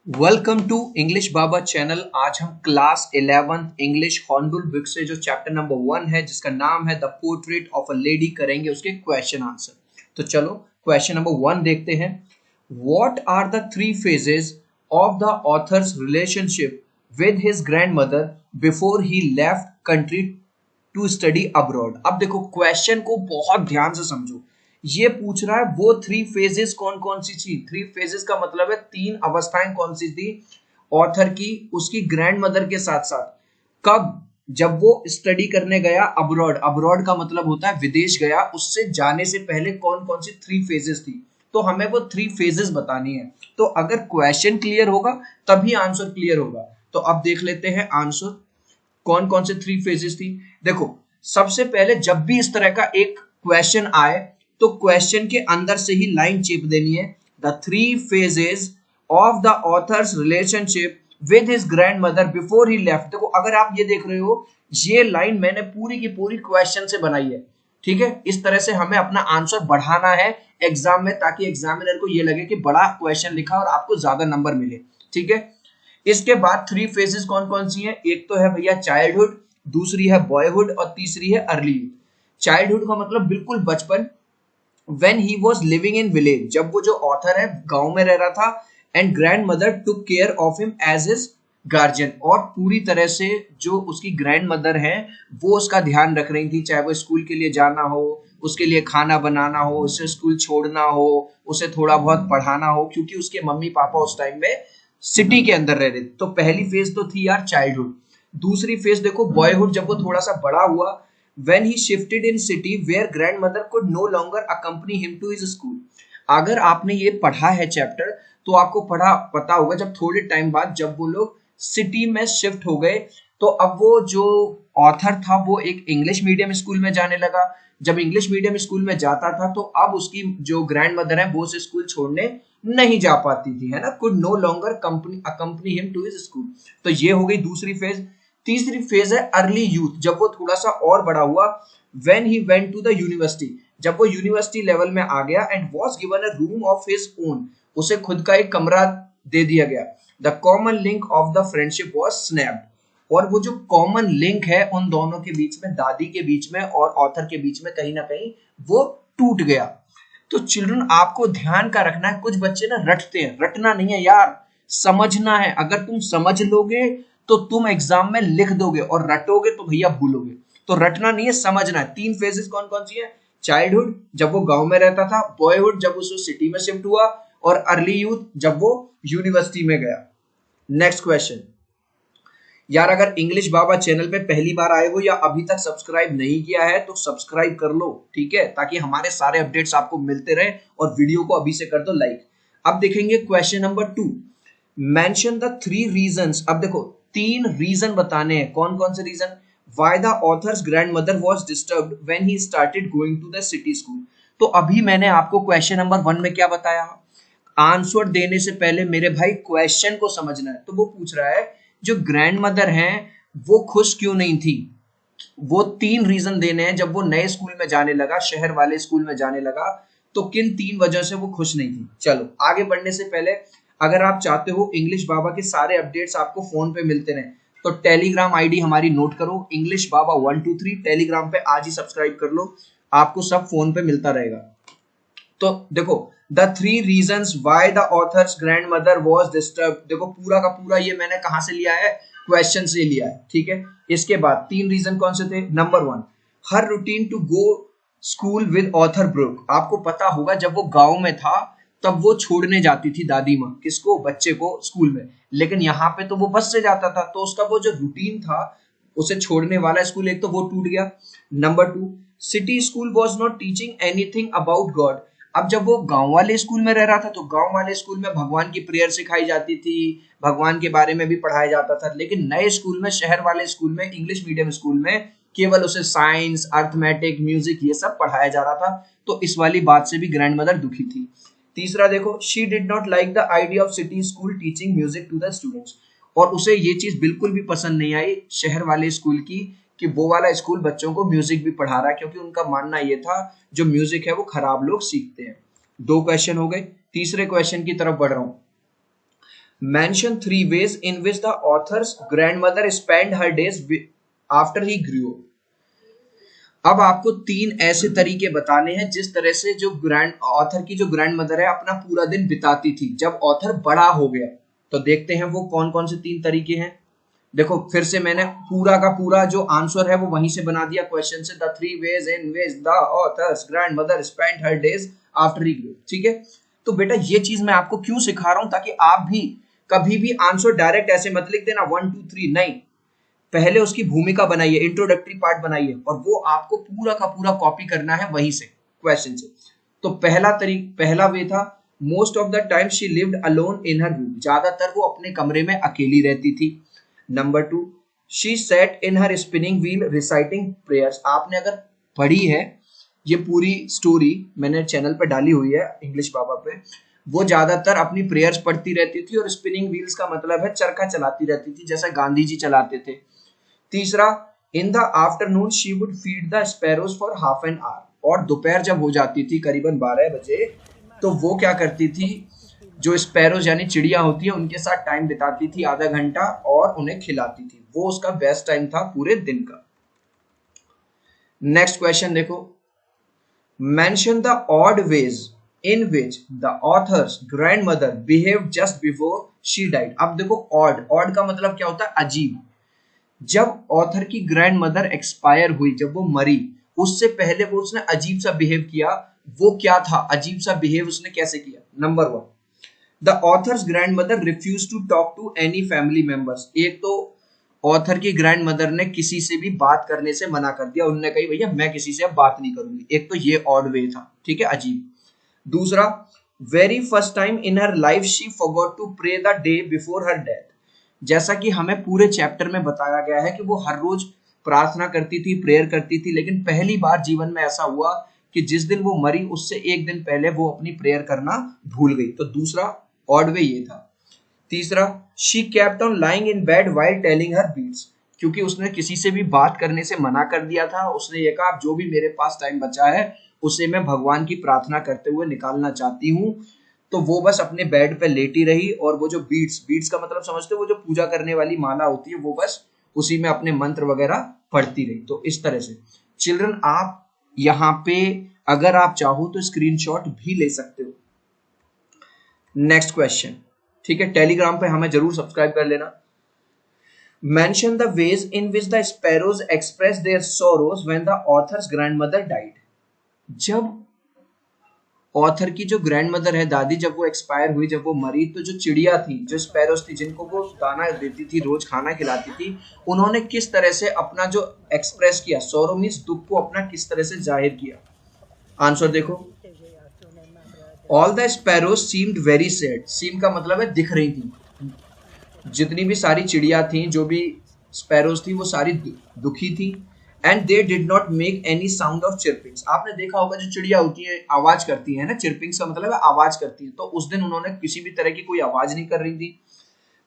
Welcome to English Baba channel. आज हम class 11 English hornbill book से जो चैप्टर नंबर 1 है जिसका नाम है the portrait of a lady करेंगे उसके क्वेश्चन आंसर। तो चलो क्वेश्चन नंबर 1 देखते हैं। What are the three phases of the author's relationship with his grandmother before he left country to study abroad. अब देखो क्वेश्चन को बहुत ध्यान से समझो। ये पूछ रहा है वो थ्री फेजेस कौन कौन सी थी। थ्री फेजेस का मतलब है तीन अवस्थाएं कौन सी थी ऑथर की उसकी ग्रैंड मदर के साथ साथ। कब? जब वो स्टडी करने गया अब्रॉड। अब्रॉड का मतलब होता है विदेश गया, उससे जाने से पहले कौन कौन सी थ्री फेजेस थी। तो हमें वो थ्री फेजेस बतानी है। तो अगर क्वेश्चन क्लियर होगा तभी आंसर क्लियर होगा। तो अब देख लेते हैं आंसर कौन कौन से थ्री फेजेस थी। देखो सबसे पहले जब भी इस तरह का एक क्वेश्चन आए तो क्वेश्चन के अंदर से ही लाइन चेप देनी है। The three phases of the author's relationship with his grand mother before he left. देखो अगर आप ये देख रहे हो ये लाइन मैंने पूरी की पूरी क्वेश्चन से बनाई है। ठीक है, इस तरह से हमें अपना आंसर बढ़ाना है एग्जाम में ताकि एग्जामिनर को ये लगे कि बड़ा क्वेश्चन लिखा और आपको ज्यादा नंबर मिले। ठीक है, इसके बाद थ्री फेजेस कौन कौन सी हैं? एक तो है भैया चाइल्डहुड, दूसरी है बॉयहुड और तीसरी है अर्ली यूथ। चाइल्डहुड का मतलब बिल्कुल बचपन, when he was living in village, जब वो जो ऑथर है गांव में रह रहा था, and grandmother took care of him as his guardian, और पूरी तरह से जो उसकी ग्रैंड मदर है वो उसका ध्यान रख रही थी, चाहे वो स्कूल के लिए जाना हो, उसके लिए खाना बनाना हो, उसे स्कूल छोड़ना हो, उसे थोड़ा बहुत पढ़ाना हो, क्योंकि उसके मम्मी पापा उस टाइम में सिटी के अंदर रह रहे थे। तो पहली फेज तो थी यार चाइल्डहुड। दूसरी फेज देखो बॉयहुड, जब वो थोड़ा सा बड़ा हुआ, when he shifted in city where grandmother could no longer accompany him to his school। अगर आपने ये पढ़ा है चैप्टर तो आपको पता होगा जब थोड़े टाइम बाद जब वो लोग सिटी में शिफ्ट हो गए तो अब वो जो ऑथर था वो एक इंग्लिश मीडियम स्कूल में जाने लगा। जब इंग्लिश मीडियम स्कूल में जाता था तो अब उसकी जो ग्रैंड मदर है वो उसे स्कूल छोड़ने नहीं जा पाती थी, है ना। Could no longer accompany him to his school. तो ये हो गई दूसरी फेज। तीसरी फेज है अर्ली यूथ, जब वो थोड़ा सा और बड़ा हुआ, when he went to the university, जब वो यूनिवर्सिटी लेवल में आ गया, and was given a room of his own, उसे खुद का एक कमरा दे दिया गया। The common link of the friendship was snapped, और वो जो कॉमन लिंक है उन दोनों के बीच में, दादी के बीच में और ऑथर के बीच में, कहीं ना कहीं वो टूट गया। तो चिल्ड्रन आपको ध्यान का रखना है, कुछ बच्चे ना रटते हैं, रटना नहीं है यार, समझना है। अगर तुम समझ लोगे तो तुम एग्जाम में लिख दोगे, और रटोगे तो भैया भूलोगे। तो रटना नहीं है, समझना है। तीन फेजेस कौन कौन सी है? चाइल्डहुड जब वो गांव में रहता था, बॉयहुड जब उस सिटी में शिफ्ट हुआ, और अर्ली यूथ जब वो यूनिवर्सिटी में गया। Next question. यार अगर इंग्लिश बाबा चैनल पे पहली बार आए हो या अभी तक सब्सक्राइब नहीं किया है तो सब्सक्राइब कर लो, ठीक है, ताकि हमारे सारे अपडेट्स आपको मिलते रहे, और वीडियो को अभी से कर दो लाइक। अब देखेंगे question number 2। Mention the three reasons. अब देखो तीन रीजन बताने हैं। कौन कौन से reason? Why the author's grandmother was disturbed when he started going to the city school. तो अभी मैंने आपको क्वेश्चन नंबर 1 में क्या बताया? आंसर देने से पहले मेरे भाई क्वेश्चन को समझना है। तो वो पूछ रहा है जो ग्रैंड मदर है वो खुश क्यों नहीं थी। वो तीन रीजन देने हैं। जब वो नए स्कूल में जाने लगा, शहर वाले स्कूल में जाने लगा, तो किन तीन वजह से वो खुश नहीं थी। चलो आगे बढ़ने से पहले अगर आप चाहते हो इंग्लिश बाबा के सारे अपडेट्स आपको फोन पे मिलते रहे तो टेलीग्राम आईडी हमारी नोट करो, इंग्लिश बाबा 123। टेलीग्राम पे आज ही सब्सक्राइब कर लो, आपको सब फोन पे मिलता रहेगा। तो देखो the three reasons why the author's grandmother was disturb, देखो पूरा का पूरा ये मैंने कहां से लिया है? क्वेश्चन से लिया है, ठीक है। इसके बाद तीन रीजन कौन से थे? Number 1, her routine to go school with author broke. आपको पता होगा जब वो गांव में था तब वो छोड़ने जाती थी दादी माँ, किसको? बच्चे को स्कूल में। लेकिन यहाँ पे तो वो बस से जाता था, तो उसका वो जो रूटीन था उसे छोड़ने वाला स्कूल, एक तो वो टूट गया। Number 2, city school was not teaching anything about God. अब जब वो गांव वाले स्कूल में रह रहा था तो गांव वाले स्कूल में भगवान की प्रेयर सिखाई जाती थी, भगवान के बारे में भी पढ़ाया जाता था। लेकिन नए स्कूल में, शहर वाले स्कूल में, इंग्लिश मीडियम स्कूल में केवल उसे साइंस, अर्थमेटिक, म्यूजिक ये सब पढ़ाया जा रहा था। तो इस वाली बात से भी ग्रैंडमदर दुखी थी। तीसरा देखो, she did not like the idea of city school teaching music to the students. और उसे ये चीज बिल्कुल भी पसंद नहीं आई शहर वाले स्कूल की कि वो वाला स्कूल बच्चों को म्यूजिक भी पढ़ा रहा है, क्योंकि उनका मानना ये था जो म्यूजिक है वो खराब लोग सीखते हैं। दो क्वेश्चन हो गए, तीसरे क्वेश्चन की तरफ बढ़ रहा हूं। Mention 3 ways in which the author's grandmother spent her days after he grew up. अब आपको 3 ऐसे तरीके बताने हैं जिस तरह से जो ऑथर की जो ग्रैंड मदर है अपना पूरा दिन बिताती थी जब ऑथर बड़ा हो गया। तो देखते हैं वो कौन कौन से 3 तरीके हैं। देखो फिर से मैंने पूरा का पूरा जो आंसर है वो वहीं से बना दिया क्वेश्चन से, the 3 ways in which the author's grandmother spent her days after he grew up। ठीक है, तो बेटा ये चीज मैं आपको क्यों सिखा रहा हूं, ताकि आप भी कभी भी आंसर डायरेक्ट ऐसे मत लिख देना 1 2 3, नहीं, पहले उसकी भूमिका बनाइए, इंट्रोडक्टरी पार्ट बनाइए और वो आपको पूरा का पूरा कॉपी करना है वहीं से क्वेश्चन से। तो पहला वे था, most of the time she lived alone in her room, ज्यादातर वो अपने कमरे में अकेली रहती थी। Number 2, she said in her spinning wheel reciting prayers. आपने अगर पढ़ी है ये पूरी स्टोरी मैंने चैनल पे डाली हुई है इंग्लिश बाबा पे, वो ज्यादातर अपनी प्रेयर्स पढ़ती रहती थी और स्पिनिंग व्हील्स का मतलब है चरखा चलाती रहती थी जैसा गांधी जी चलाते थे। तीसरा, in the afternoon she would feed the sparrows for half an hour, और दोपहर जब हो जाती थी करीबन 12 बजे तो वो क्या करती थी, जो स्पैरोज यानी चिड़िया होती है उनके साथ टाइम बिताती थी आधा घंटा और उन्हें खिलाती थी। वो उसका बेस्ट टाइम था पूरे दिन का। नेक्स्ट क्वेश्चन देखो, mention the odd ways in which the author's grandmother behaved just before she died. अब देखो ऑड का मतलब क्या होता है, अजीब। जब ऑथर की ग्रैंड मदर एक्सपायर हुई, जब वो मरी, उससे पहले वो उसने अजीब सा बिहेव किया। वो क्या था अजीब सा बिहेव, उसने कैसे किया? Number 1, the author's grandmother refuse to talk to any family members. एक तो ऑथर की ग्रैंड मदर ने किसी से भी बात करने से मना कर दिया, उन्होंने कही भैया मैं किसी से अब बात नहीं करूंगी। एक तो ये ऑड वे था, ठीक है, अजीब। दूसरा, very first time in her life she forgot to pray the day before her death. जैसा कि हमें पूरे चैप्टर में बताया गया है कि वो हर रोज प्रार्थना करती थी, प्रेयर करती थी, लेकिन पहली बार जीवन में ऐसा हुआ कि जिस दिन वो मरी उससे एक दिन पहले वो अपनी प्रेयर करना भूल गई। तो दूसरा ऑड वे ये था। तीसरा, she kept on lying in bed while telling her beads, क्योंकि उसने किसी से भी बात करने से मना कर दिया था। उसने ये कहा जो भी मेरे पास टाइम बचा है उसे मैं भगवान की प्रार्थना करते हुए निकालना चाहती हूँ। तो वो बस अपने बेड पे लेटी रही और वो जो बीट्स का मतलब समझते हो, वो जो पूजा करने वाली माला होती है, वो बस उसी में अपने मंत्र वगैरह पढ़ती रही। तो इस तरह से चिल्ड्रन आप यहाँ पे अगर आप चाहो तो स्क्रीनशॉट भी ले सकते हो। नेक्स्ट क्वेश्चन, ठीक है, टेलीग्राम पे हमें जरूर सब्सक्राइब कर लेना। Mention the ways in which the sparrows express their sorrows when the author's grandmother died. जब ऑथर की जो ग्रैंड मदर है, दादी, जब वो एक्सपायर हुई, जब वो मरी, तो जो चिड़िया थी, जो स्पैरोस थी, जिनको वो दाना देती थी, रोज खाना खिलाती थी, उन्होंने किस तरह से अपना जो एक्सप्रेस किया, सोरो मींस दुख को अपना किस तरह से जाहिर किया। आंसर देखो, all the sparrows seemed very sad. Seem का मतलब है दिख रही थी, जितनी भी सारी चिड़िया थी, जो भी स्पैरोस थी, वो सारी दुखी थी। And they did not make any sound of chirpings. आपने देखा होगा जो चिड़िया होती है आवाज करती है ना, चिरपिंग्स का मतलब है आवाज करती है, तो उस दिन उन्होंने किसी भी तरह की कोई आवाज नहीं कर रही थी।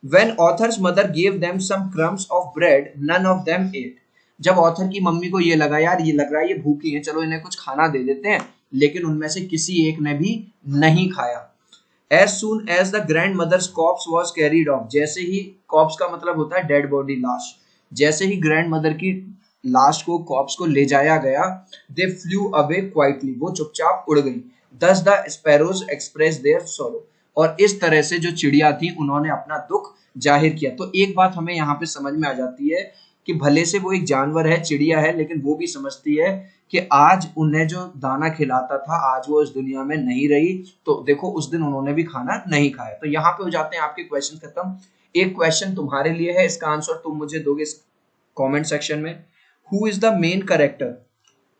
When author's mother gave them some crumbs of bread, none of them ate. जब ऑथर की मम्मी को ये लगा यार ये लग रहा है ये भूखी है, चलो इन्हें कुछ खाना दे देते हैं, लेकिन उनमें से किसी एक ने भी नहीं खाया। As soon as the grandmother's corpse was carried off, जैसे ही corpse का मतलब होता है डेड बॉडी, लाश, जैसे ही ग्रैंडमदर की लाश को, कॉप्स को ले जाया गया, दे फ्लू अवे क्वाइटली, वो चुपचाप उड़ गई। दस द स्पैरोज एक्सप्रेस देयर सोरो, और इस तरह से जो चिड़िया थी उन्होंने अपना दुख जाहिर किया। तो एक बात हमें यहाँ पे समझ में आ जाती है कि भले से वो एक जानवर है, चिड़िया है, लेकिन वो भी समझती है कि आज उन्हें जो दाना खिलाता था आज वो इस दुनिया में नहीं रही, तो देखो उस दिन उन्होंने भी खाना नहीं खाया। तो यहाँ पे हो जाते हैं आपके क्वेश्चन खत्म। एक क्वेश्चन तुम्हारे लिए है, इसका आंसर तुम मुझे दोगे कॉमेंट सेक्शन में। Who is the main character?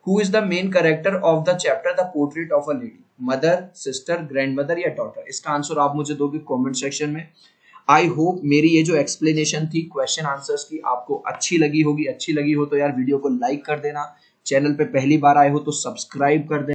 Who is the main character of the chapter The Portrait of a Lady? Mother, sister, grandmother या डॉटर? इसका आंसर आप मुझे दोगे कमेंट सेक्शन में। आई होप मेरी ये जो एक्सप्लेनेशन थी क्वेश्चन आंसर्स की आपको अच्छी लगी होगी। अच्छी लगी हो तो यार वीडियो को लाइक कर देना, चैनल पे पहली बार आए हो तो सब्सक्राइब कर देना।